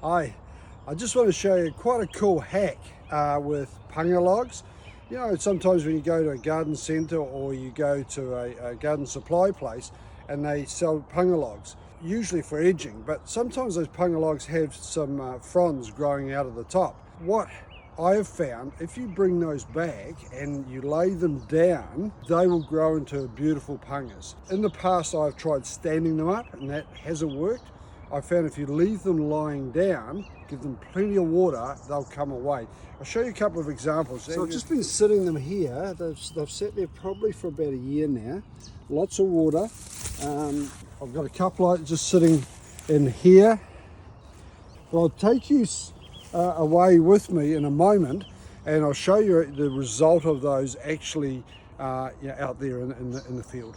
Hi, I just want to show you quite a cool hack with punga logs. You know, sometimes when you go to a garden centre or you go to a garden supply place and they sell punga logs, usually for edging, but sometimes those punga logs have some fronds growing out of the top. What I have found, if you bring those back and you lay them down, they will grow into beautiful pungas. In the past I've tried standing them up and that hasn't worked. I found if you leave them lying down, give them plenty of water, they'll come away. I'll show you a couple of examples. So I've just been sitting them here. They've sat there probably for about a year now. Lots of water. I've got a couple just sitting in here. Well, I'll take you away with me in a moment and I'll show you the result of those actually out there in the field.